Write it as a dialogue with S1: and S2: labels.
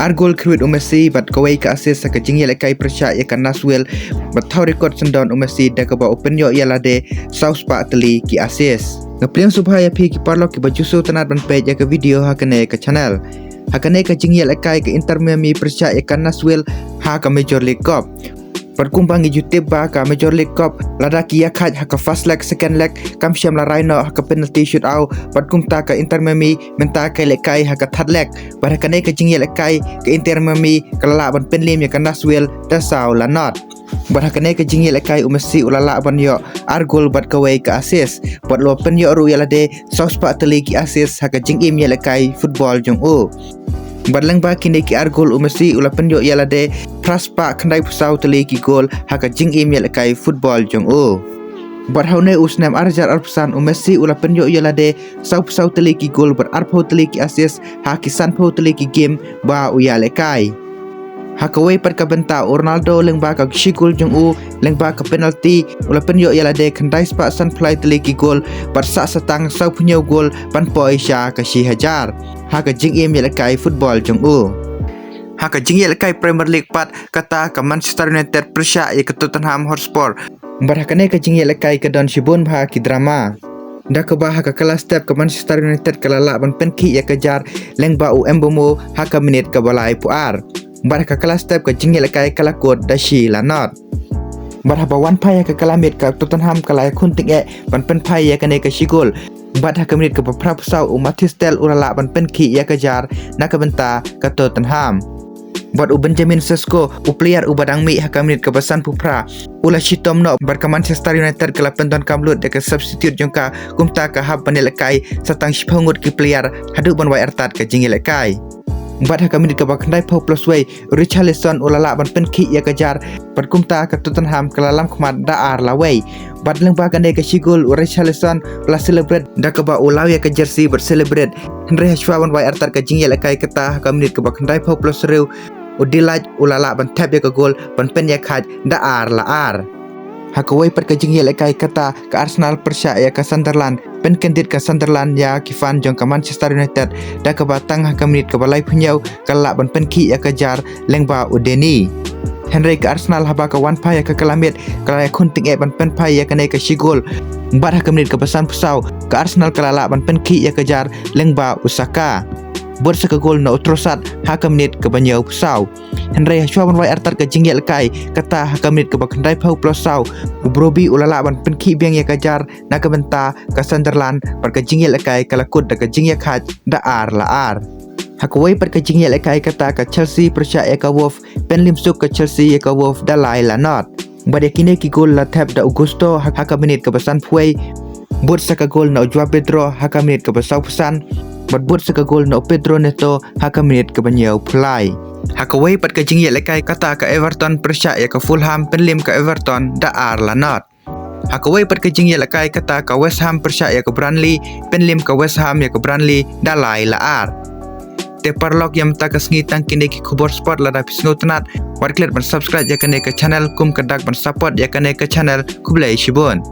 S1: Argol Kruid Messi bat kawai ka asis sa kajing yelekai persya ya kan Naswell bat tau rekod sendon Messi da ka ba open yo yalade South Pa teli ki asis. Ngapliang subhaya pi ki parlo ki bajusu tanat ban page ya ka video hakane ka channel. Hakane kajing yelekai ka Inter Miami persya ya kan Naswell ha ka Major League Cup. Perkumpang YouTube ba ka Major League Cup lada ki yakat ha ka first leg second leg kam syam la raino ha ka penalty shootout perkum ta ka Inter Miami menta ka lekai ha ka third leg bar hakane ka jing lekai ka Inter Miami kala ban penlim ya ka Naswell da saw la not bar hakane ka jing lekai Messi ulala ban yo argol bat kawai ka assist bat lo pen yo ru yalade South Pa teli ki assist ha ka jing im lekai football jong o Badlang ba kini ki argol Messi ulapan yo yalade traspa kandai pusau teli ki gol haka jing im yalakai football jong o. Bad haune usnam arjar arpsan Messi ulapan yo yalade sau pusau teli ki gol ber arpo teli ki assist haki sanpo teli ki game ba uyalekai. Haka wei pat ka benta Ronaldo leng ba ka shigol jong u leng ba ka penalty ulapan yo yalade kandai spa san fly teli ki gol bar sa satang sau punyo gol pan poi sha ka shi hajar. Haka jing im yelekai football jong u. Haka jing yelekai Premier League pat kata ka Manchester United persya ya ke Tottenham Hotspur. Barhakane ka jing yelekai ka don shibun bah ki drama. Da ka bah ka kala step ka Manchester United kala la ban penki ya kejar leng ba u embomo haka minit ka balai puar. Barha ka kala step ka jing yelekai kala kod da shi la not. Barha ba wan pai ka kala mit ka Tottenham kala kunting e ban pen pai ya kane ka shigol. Bat ha kemenit ke beberapa Matistel urala ban penki ya kejar nak benta ke Tottenham. Bat Benjamin Sesko player badang mi ha kemenit ke besan pupra ula shitom no bar ke Manchester United ke penton kamlut de ke substitute jongka kumta ke hab panelekai satang shipangut ki player hadu ban wai ertat ke jingelekai. Bat ha kemenit ke bakandai pau plus way Richarlison ulala ban penki ya kejar bat kumta ke Tottenham ke lalam kmat da ar la way. Bat leng ba kandai ke shigol Richarlison la celebrate da ke ba ulau ya ke jersey ber celebrate Henry Hashwa ban wai ertat ke jing ya lekai keta ka menit ke bakandai pau plus rew udilat ulala ban tap ya ke gol ban pen ya khat da ar la ar. Hakawai pat ke jing ya lekai keta ke Arsenal persya ya ke Sunderland pen kendit ke Sunderland ya kifan jong ke Manchester United da ke batang ha ke menit ke balai punyau kala ban pen ki ya ke jar leng ba udeni. Henry ke Arsenal haba ke wan pai ke kelamit kala kunting e ban pen pai ya ke naik ke shigol. Bat ha ke menit ke pesan pusau ke Arsenal kala ban pen ki ya ke jar leng ba Usaka. Buat seka gol na utrosat ha ke menit ke banyau pusau. Henry Hashwa ban wai artar ke jingya lekai kata ha ke menit ke bakandai pau plosau. Ubrobi ulala ban pen ki biang ya ke jar nak ke benta ke Sunderland par ke jingya lekai kala kut da ke jingya khat da ar la ar. Hakawai pat ke jing lekai kata ka Chelsea persya ya ka Wolf pen limsuk ke Chelsea ya ka Wolf da lai la not. Bade kini ki gol la tap da Augusto haka menit ke besan puai. Bud saka gol na Joao Pedro haka menit ke besau pesan. Bud saka gol na Pedro Neto haka menit ke banyau pulai. Hakawai pat ke jing lekai kata ka Everton persya ya ka Fulham pen lim ke Everton da ar la not. Hakawai pat ke jing lekai kata ka West Ham persya ya ka Burnley pen lim ke West Ham ya ka Burnley da lai la ar. Te parlok yang tak kesngitan kini ki kubur sport lada pisngo tenat war klik ban subscribe ya kene ke channel kum kedak ban support ya kene ke channel kublai shibun.